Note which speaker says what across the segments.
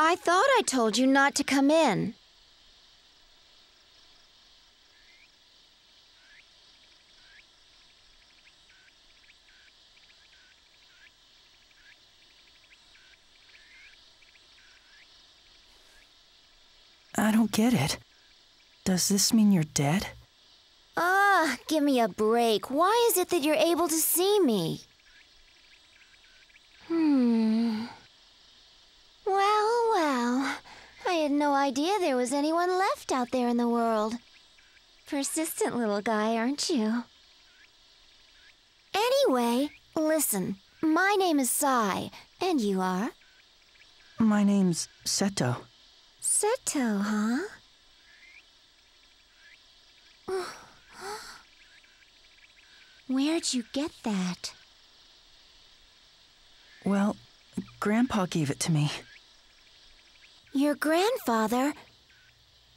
Speaker 1: I thought I told you not to come in.
Speaker 2: I don't get it. Does this mean you're dead?
Speaker 1: Give me a break. Why is it that you're able to see me? Well. I had no idea there was anyone left out there in the world. Persistent little guy, aren't you? Anyway, listen. My name is Sai, and you are?
Speaker 2: My name's Seto.
Speaker 1: Seto, huh? Where'd you get that?
Speaker 2: Well, Grandpa gave it to me.
Speaker 1: Your grandfather?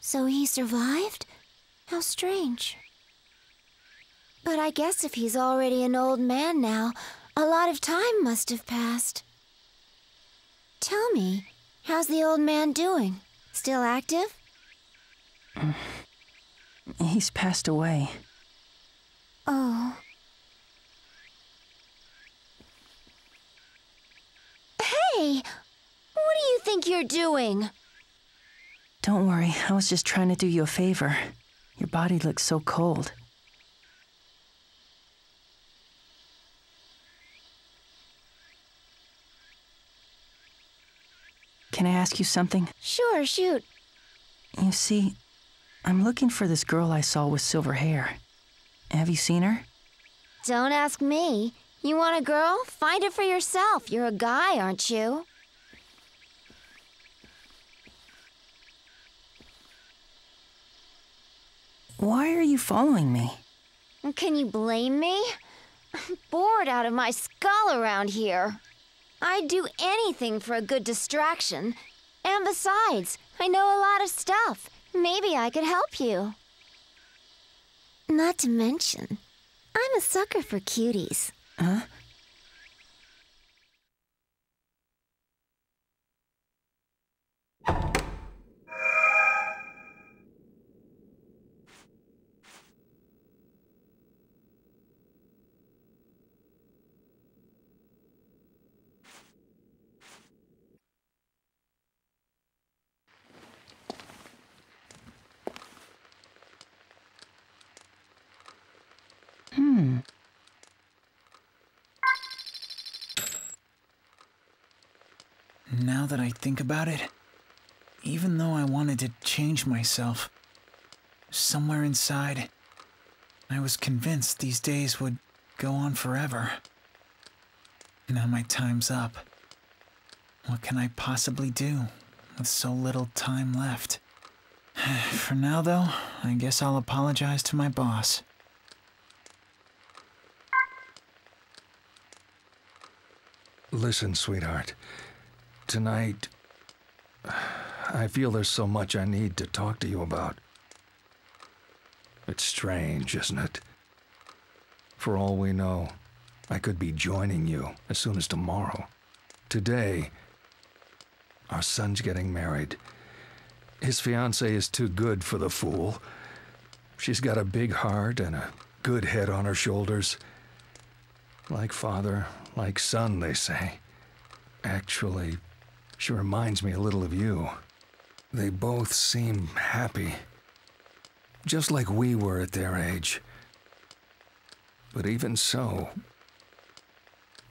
Speaker 1: So he survived? How strange. But I guess if he's already an old man now, a lot of time must have passed. Tell me, how's the old man doing? Still active?
Speaker 2: He's passed away.
Speaker 1: Oh. Hey! What do you think you're doing?
Speaker 2: Don't worry, I was just trying to do you a favor. Your body looks so cold. Can I ask you something?
Speaker 1: Sure, shoot.
Speaker 2: You see, I'm looking for this girl I saw with silver hair. Have you seen her?
Speaker 1: Don't ask me. You want a girl? Find it for yourself. You're a guy, aren't you?
Speaker 2: Why are you following me?
Speaker 1: Can you blame me? I'm bored out of my skull around here. I'd do anything for a good distraction. And besides, I know a lot of stuff. Maybe I could help you. Not to mention, I'm a sucker for cuties.
Speaker 2: Huh?
Speaker 3: Now that I think about it, even though I wanted to change myself, somewhere inside, I was convinced these days would go on forever. Now my time's up. What can I possibly do with so little time left? For now, though, I guess I'll apologize to my boss.
Speaker 4: Listen, sweetheart. Tonight, I feel there's so much I need to talk to you about. It's strange, isn't it? For all we know, I could be joining you as soon as tomorrow. Today, our son's getting married. His fiancée is too good for the fool. She's got a big heart and a good head on her shoulders. Like father, like son, they say. Actually, she reminds me a little of you. They both seem happy. Just like we were at their age. But even so,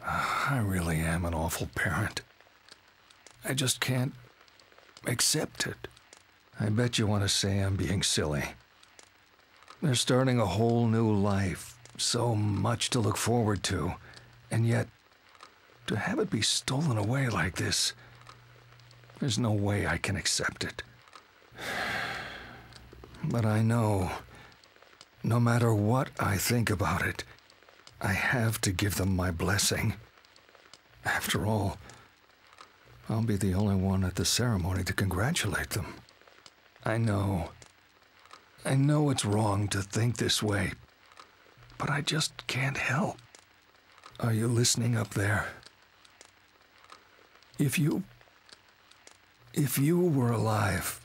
Speaker 4: I really am an awful parent. I just can't accept it. I bet you want to say I'm being silly. They're starting a whole new life, so much to look forward to, and yet, to have it be stolen away like this, there's no way I can accept it. But I know, no matter what I think about it, I have to give them my blessing. After all, I'll be the only one at the ceremony to congratulate them. I know it's wrong to think this way, but I just can't help. Are you listening up there? If If you were alive,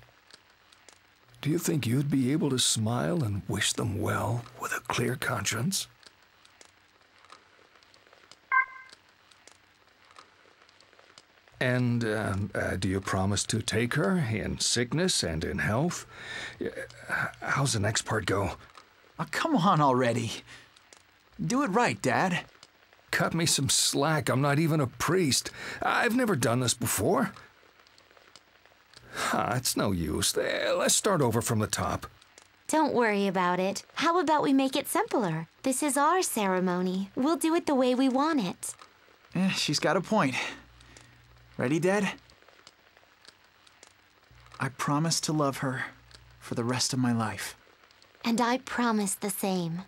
Speaker 4: do you think you'd be able to smile and wish them well with a clear conscience? And do you promise to take her in sickness and in health? How's the next part go?
Speaker 3: Oh, come on already. Do it right, Dad.
Speaker 4: Cut me some slack. I'm not even a priest. I've never done this before. It's no use. Let's start over from the top.
Speaker 1: Don't worry about it. How about we make it simpler? This is our ceremony. We'll do it the way we want it.
Speaker 3: She's got a point. Ready, Dad? I promise to love her for the rest of my life.
Speaker 1: And I promise the same.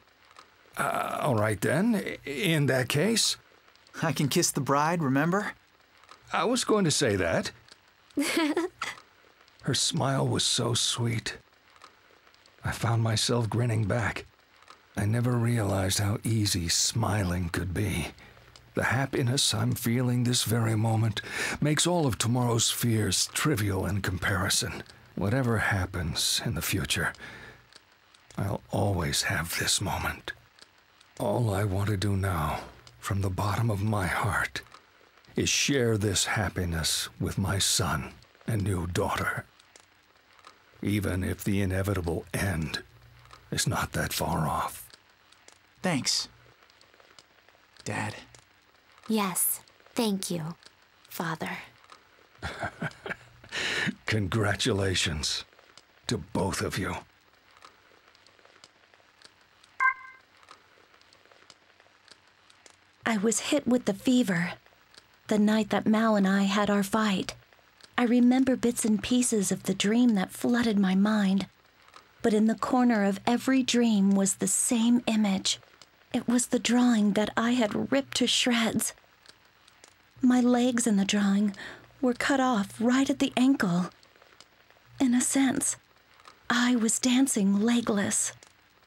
Speaker 4: All right then. In that case,
Speaker 3: I can kiss the bride, remember?
Speaker 4: I was going to say that. Her smile was so sweet. I found myself grinning back. I never realized how easy smiling could be. The happiness I'm feeling this very moment makes all of tomorrow's fears trivial in comparison. Whatever happens in the future, I'll always have this moment. All I want to do now, from the bottom of my heart, is share this happiness with my son and new daughter. Even if the inevitable end is not that far off.
Speaker 3: Thanks, Dad.
Speaker 1: Yes, thank you, Father.
Speaker 4: Congratulations to both of you.
Speaker 2: I was hit with the fever the night that Mao and I had our fight. I remember bits and pieces of the dream that flooded my mind, but in the corner of every dream was the same image. It was the drawing that I had ripped to shreds. My legs in the drawing were cut off right at the ankle. In a sense, I was dancing legless.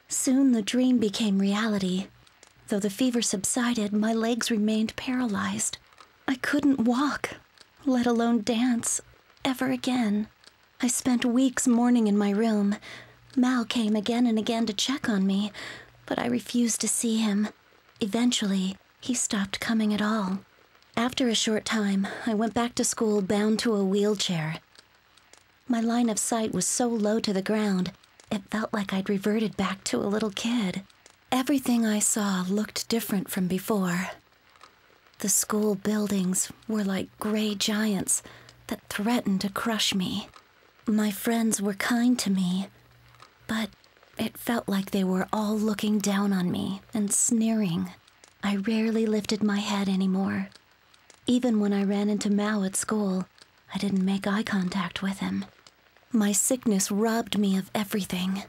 Speaker 2: Soon the dream became reality. Though the fever subsided, my legs remained paralyzed. I couldn't walk, let alone dance, ever again. I spent weeks mourning in my room. Mal came again and again to check on me, but I refused to see him. Eventually, he stopped coming at all. After a short time, I went back to school bound to a wheelchair. My line of sight was so low to the ground, it felt like I'd reverted back to a little kid. Everything I saw looked different from before. The school buildings were like gray giants that threatened to crush me. My friends were kind to me, but it felt like they were all looking down on me and sneering. I rarely lifted my head anymore. Even when I ran into Mao at school, I didn't make eye contact with him. My sickness robbed me of everything.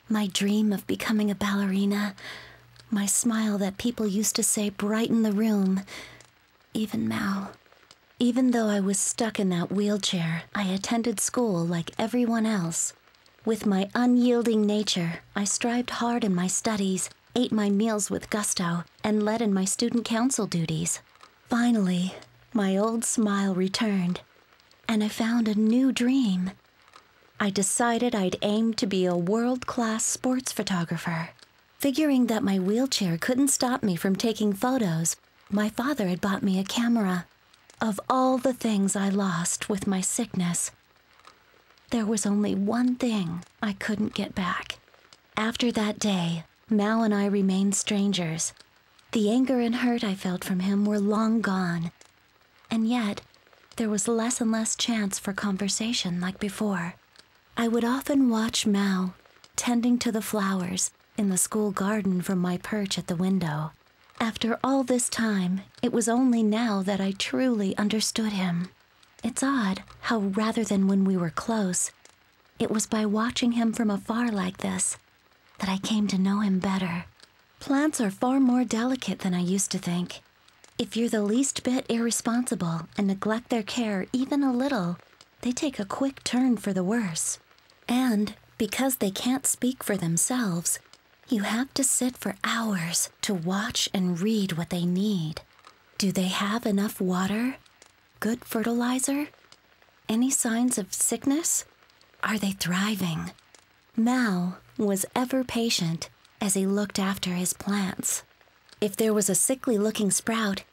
Speaker 2: My dream of becoming a ballerina, my smile that people used to say brightened the room, even Mao. Even though I was stuck in that wheelchair, I attended school like everyone else. With my unyielding nature, I strived hard in my studies, ate my meals with gusto, and led in my student council duties. Finally, my old smile returned, and I found a new dream. I decided I'd aim to be a world-class sports photographer. Figuring that my wheelchair couldn't stop me from taking photos, my father had bought me a camera. Of all the things I lost with my sickness, there was only one thing I couldn't get back. After that day, Mao and I remained strangers. The anger and hurt I felt from him were long gone, and yet there was less and less chance for conversation like before. I would often watch Mao tending to the flowers in the school garden from my perch at the window. After all this time, it was only now that I truly understood him. It's odd how rather than when we were close, it was by watching him from afar like this that I came to know him better. Plants are far more delicate than I used to think. If you're the least bit irresponsible and neglect their care even a little, they take a quick turn for the worse. And because they can't speak for themselves, you have to sit for hours to watch and read what they need. Do they have enough water? Good fertilizer? any signs of sickness? Are they thriving? Mal was ever patient as he looked after his plants. If there was a sickly-looking sprout,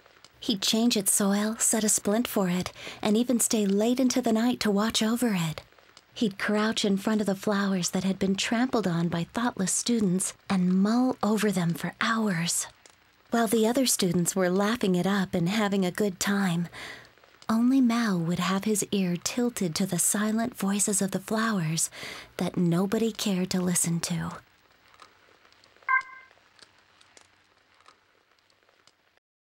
Speaker 2: he'd change its soil, set a splint for it, and even stay late into the night to watch over it. He'd crouch in front of the flowers that had been trampled on by thoughtless students and mull over them for hours. While the other students were laughing it up and having a good time, only Mal would have his ear tilted to the silent voices of the flowers that nobody cared to listen to.